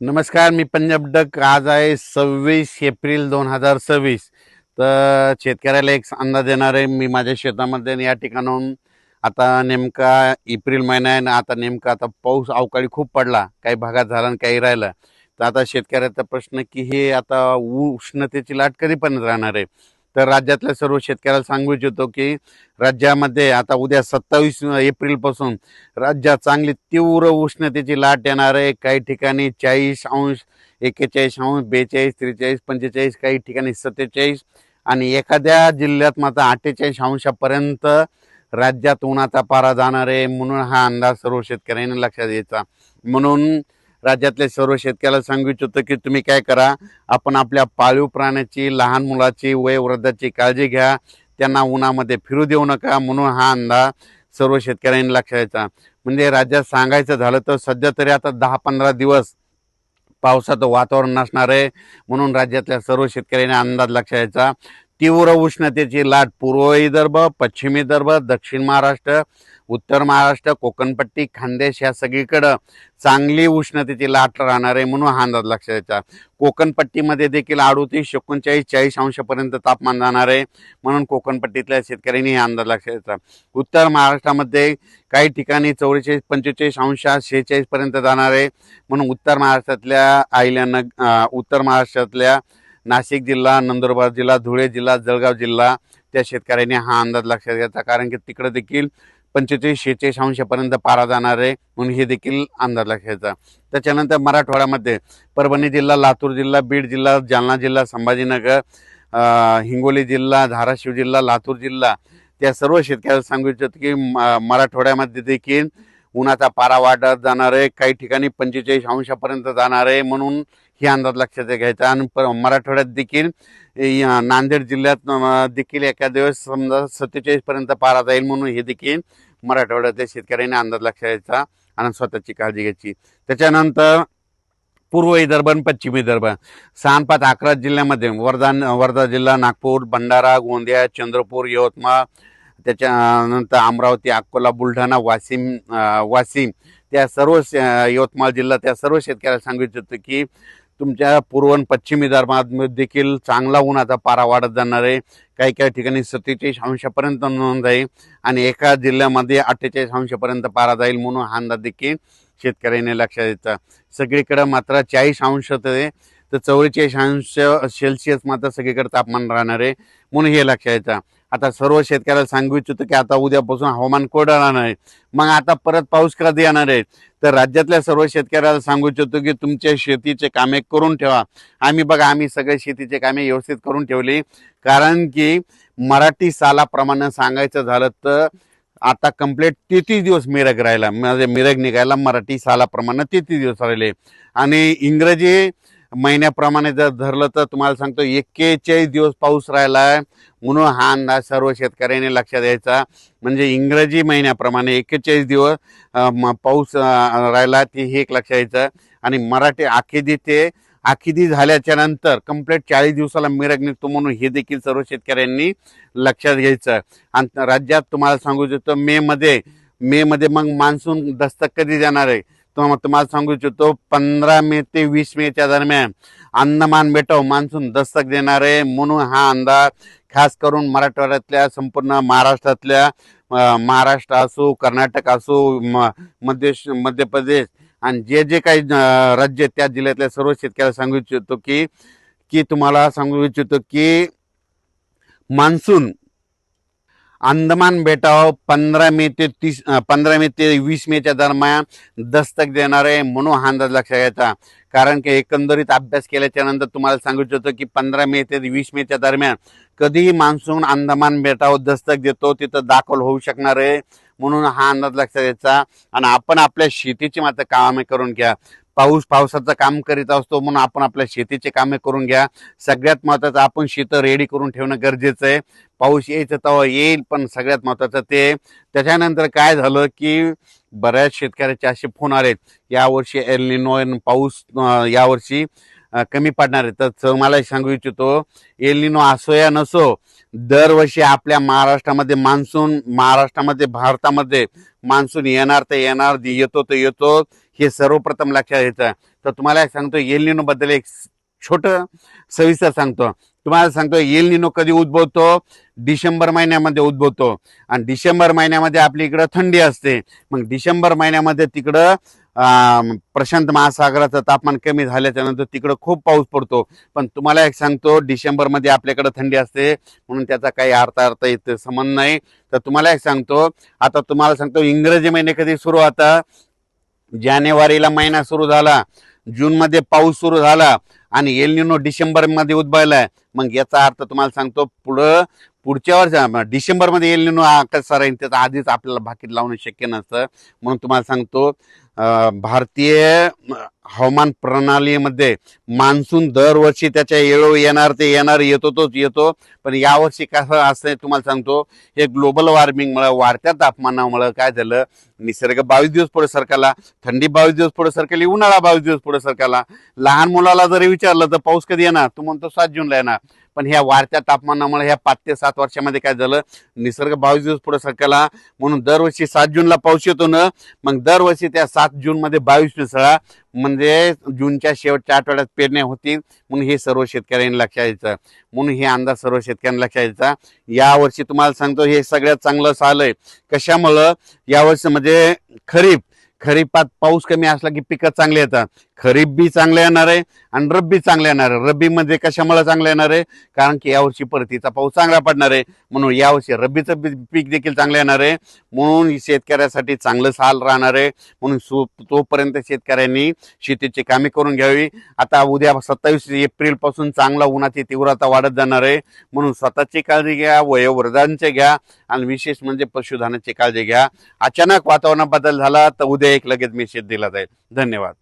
नमस्कार, मी पंजाब डक. आज आहे 26 एप्रिल 2026. तर शेतकऱ्याला एक अंदाज देणार आहे. मी माझ्या शेतामध्ये या ठिकाणाहून आता नेमका एप्रिल महिना आहे ना, आता नेमका आता पाऊस अवकाळी खूप पडला, काही भागात झाला आणि काही राहिला. तर आता शेतकऱ्याचा प्रश्न की हे आता उष्णतेची लाट कधीपर्यंत राहणार आहे. तर राज्यातल्या सर्व शेतकऱ्याला सांगू इच्छितो की राज्यामध्ये आता उद्या 27 एप्रिलपासून राज्यात चांगली तीव्र उष्णतेची लाट येणार आहे. काही ठिकाणी 40 अंश, 41 अंश, 42, 43, 45, काही ठिकाणी 47 आणि एखाद्या जिल्ह्यात मात्र 48 अंशापर्यंत राज्यात उन्हाचा पारा जाणार आहे. म्हणून हा अंदाज सर्व शेतकऱ्यांनी लक्षात घ्यायचा. म्हणून राज्यातल्या सर्व शेतकऱ्याला सांगू इच्छितो की तुम्ही काय करा, आपण आपल्या पाळीव प्राण्याची, लहान मुलाची, वयोवृद्धाची काळजी घ्या. त्यांना उन्हामध्ये फिरू देऊ नका. म्हणून हा अंदाज सर्व शेतकऱ्यांनी लक्षात घ्यायचा. म्हणजे राज्यात सांगायचं झालं तर सध्या तरी आता 10-15 दिवस पावसाचं वातावरण नसणार आहे. म्हणून राज्यातल्या सर्व शेतकऱ्यांनी अंदाज लक्षात घ्यायचा. तीव्र उष्णतेची लाट पूर्व विदर्भ, पश्चिम विदर्भ, दक्षिण महाराष्ट्र, उत्तर महाराष्ट्र, कोकणपट्टी, खानदेश या सगळीकडं चांगली उष्णतेची लाट राहणार आहे. म्हणून हा अंदाज लक्षात घ्यायचा. कोकणपट्टीमध्ये देखील 38, 39, 40 अंशापर्यंत तापमान जाणार आहे. म्हणून कोकणपट्टीतल्या शेतकऱ्यांनी हा अंदाज लक्षात घ्यायचा. उत्तर महाराष्ट्रामध्ये काही ठिकाणी 44, 45 अंश, 46 पर्यंत जाणार आहे. म्हणून उत्तर महाराष्ट्रातल्या उत्तर महाराष्ट्रातल्या नाशिक जिल्हा, नंदुरबार जिल्हा, धुळे जिल्हा, जळगाव जिल्हा त्या शेतकऱ्यांनी हा अंदाज लक्षात घ्यायचा. कारण की तिकडे देखील 45-46 अंशापर्यंत पारा जाणार आहे. म्हणून हे देखील अंदाज लक्षात घ्यायचा. त्याच्यानंतर मराठवाड्यामध्ये परभणी जिल्हा, लातूर जिल्हा, बीड जिल्हा, जालना जिल्हा, संभाजीनगर, हिंगोली जिल्हा, धाराशिव जिल्हा, लातूर जिल्हा त्या सर्व शेतकऱ्याला सांगू इच्छितो की मराठवाड्यामध्ये देखील उन्हाचा पारा वाढत जाणार आहे. काही ठिकाणी 45 अंशापर्यंत जाणार आहे. म्हणून ही अंदाज लक्षात घ्यायचा. आणि मराठवाड्यात देखील नांदेड जिल्ह्यात देखील एका दिवस समजा 47 पर्यंत पारा जाईल. म्हणून हे देखील मराठवाड्यातल्या शेतकऱ्यांनी अंदाज लक्षात घ्यायचा आणि स्वतःची काळजी घ्यायची. त्याच्यानंतर पूर्व विदर्भ आणि पश्चिम विदर्भ 6-5-11 जिल्ह्यामध्ये वर्धा जिल्हा, नागपूर, भंडारा, गोंदिया, चंद्रपूर, यवतमाळ, त्याच्यानंतर अमरावती, अकोला, बुलढाणा, वाशिम त्या सर्व यवतमाळ जिल्हा त्या सर्व शेतकऱ्याला सांगू इच्छितो की तुमच्या पूर्व आणि पश्चिम विदर्भात देखील चांगला उन्हाचा पारा वाढत जाणार आहे. काही काही ठिकाणी 47 अंशापर्यंत नोंद जाईल आणि एका जिल्ह्यामध्ये 48 अंशापर्यंत पारा जाईल. म्हणून हा अंदाज देखील शेतकऱ्यांनी लक्षात द्यायचा. सगळीकडे मात्र 40 अंश तर 44 अंश सेल्सिअस मात्र सगळीकडे तापमान राहणार आहे. म्हणून हे लक्षात घ्यायचं. आता सर्व शेतकऱ्याला सांगू इच्छितो की आता उद्यापासून हवामान कोरडं राहणार आहे. मग आता परत पाऊस कधी येणार आहे. तर राज्यातल्या सर्व शेतकऱ्याला सांगू इच्छितो की तुमच्या शेतीचे कामे करून ठेवा. आम्ही सगळे शेतीचे कामे व्यवस्थित करून ठेवली. कारण की मराठी सालाप्रमाणे सांगायचं झालं तर आता कंप्लीट 33 दिवस मिरग राहिला. म्हणजे मिरग निघायला मराठी सालाप्रमाणे 33 दिवस राहिले. आणि इंग्रजी महिन्याप्रमाणे जर धरलं तर तुम्हाला सांगतो 41 दिवस पाऊस राहिला आहे. म्हणून हा अंदाज सर्व शेतकऱ्यांनी लक्षात द्यायचा. म्हणजे इंग्रजी महिन्याप्रमाणे 41 दिवस पाऊस राहिला ते हे एक लक्षात द्यायचं. आणि मराठी आखिदी झाल्याच्या नंतर कंप्लीट 40 दिवसाला मिरग निघतो. म्हणून हे देखील सर्व शेतकऱ्यांनी लक्षात घ्यायचं. आणि राज्यात तुम्हाला सांगू इच्छितो मे मध्ये मग मान्सून दस्तक कधी जाणार आहे. तुम्हाला सांगू इच्छितो 15 मे ते 20 मेच्या दरम्यान अंदमान बेटावर मान्सून दस्तक देणार आहे. म्हणून हा अंदाज खास करून मराठवाड्यातल्या संपूर्ण महाराष्ट्रातल्या महाराष्ट्र असो, कर्नाटक असो, मध्य प्रदेश आणि जे काही राज्य त्या जिल्ह्यातल्या सर्व शेतकऱ्याला सांगू इच्छितो की तुम्हाला सांगू इच्छितो की मान्सून अंदमान बेटावर 15 मे ते 20 मेच्या दरम्यान दस्तक देणार आहे. म्हणून हा अंदाज लक्षात घ्यायचा. कारण की एकंदरीत अभ्यास केल्याच्या नंतर तुम्हाला सांगू इच्छितो की 15 मे ते 20 मेच्या दरम्यान कधीही मान्सून अंदमान बेटावर दस्तक देतो तिथं दाखल होऊ शकणार आहे. म्हणून हा अंदाज लक्षात घ्यायचा. आणि आपण आपल्या शेतीची मात्र कामे करून घ्या. पावसाचं काम करीत असतो. म्हणून आपण आपल्या शेतीचे कामे करून घ्या. सगळ्यात महत्त्वाचं आपण शेत रेडी करून ठेवणं गरजेचं आहे. पाऊस यायचं तेव्हा येईल, पण सगळ्यात महत्त्वाचं ते. त्याच्यानंतर काय झालं की बऱ्याच शेतकऱ्याचे असे फोन आलेत यावर्षी एल निनो पाऊस यावर्षी कमी पडणार आहे. तर मला सांगू इच्छितो एल निनो असो या नसो, दरवर्षी आपल्या महाराष्ट्रामध्ये भारतामध्ये मान्सून येणार तर येणार, येतो तर येतो. हे सर्वप्रथम लक्षात घ्यायचं. तर तुम्हाला एक सांगतो एल निनो बद्दल एक छोटं सविस्तर सांगतो. तुम्हाला सांगतो एल निनो कधी उद्भवतो, डिसेंबर महिन्यामध्ये उद्भवतो. आणि डिसेंबर महिन्यामध्ये आपल्या इकडं थंडी असते. मग डिसेंबर महिन्यामध्ये तिकडं प्रशांत महासागराचं तापमान कमी झाल्याच्या नंतर तिकडं खूप पाऊस पडतो. पण तुम्हाला एक सांगतो डिसेंबरमध्ये आपल्याकडे थंडी असते म्हणून त्याचा काही अर्थ इथे संबंध नाही. तर तुम्हाला एक सांगतो, आता तुम्हाला सांगतो इंग्रजी महिने कधी सुरू होता, जानेवारीला महिना सुरू झाला, जूनमध्ये पाऊस सुरू झाला आणि एल निनो डिसेंबरमध्ये उद्भवलाय. मग याचा अर्थ तुम्हाला सांगतो पुढच्या वर्षी डिसेंबरमध्ये एल निनो कसा राहील त्याचा आधीच आपल्याला भाकीत लावणं शक्य नसतं. म्हणून तुम्हाला सांगतो भारतीय हवामान प्रणालीमध्ये मान्सून दरवर्षी त्याच्या वेळोवेळी येणार ते येणार येतो तोच येतो. पण यावर्षी कसं असं तुम्हाला सांगतो, हे ग्लोबल वॉर्मिंगमुळे वाढत्या तापमानामुळे काय झालं, निसर्ग 22 दिवस पुढे सरकाला, थंडी 22 दिवस पुढे सरकली, उन्हाळा 22 दिवस पुढे सरकाला. लहान मुलाला जरी विचारलं तर पाऊस कधी येणार, तो म्हणतो 7 जूनला येणार. पण ह्या वाढत्या तापमानामुळे ह्या 5 ते 7 वर्षामध्ये काय झालं, निसर्ग 22 दिवस पुढे सरकला. म्हणून दरवर्षी 7 जूनला पाऊस येतो ना, मग दरवर्षी त्या 7 जून मध्ये 22 मिसळा, म्हणजे जूनच्या शेवटच्या आठवड्यात पेरण्या होतील. म्हणून हे सर्व शेतकऱ्यांनी लक्षात घ्यायचं. म्हणून हे अंदाज सर्व शेतकऱ्यांनी लक्षात घ्यायचा. यावर्षी तुम्हाला सांगतो हे सगळ्यात चांगलं आलंय. कशामुळं, यावर्षी म्हणजे खरीपात पाऊस कमी असला की पिकं चांगले येतात. खरीप बी चांगलं येणार आहे आणि रब्बी चांगलं येणार आहे. रब्बी मध्ये कशामुळे चांगलं येणार आहे, कारण की यावर्षी परतीचा पाऊस चांगला पडणार आहे. म्हणून यावर्षी रब्बीचं पीक देखील चांगलं येणार आहे. म्हणून शेतकऱ्यासाठी चांगलं साल राहणार आहे. म्हणून तोपर्यंत शेतकऱ्यांनी शेतीची कामे करून घ्यावी. आता उद्या 27 एप्रिल पासून चांगला उन्हाची तीव्रता वाढत जाणार आहे. म्हणून स्वतःची काळजी घ्या, वयोवृद्धांची घ्या आणि विशेष म्हणजे पशुधनाची काळजी घ्या. अचानक वातावरणात बदल झाला तर उद्या एक लगेच मेसेज दिला जाईल. धन्यवाद.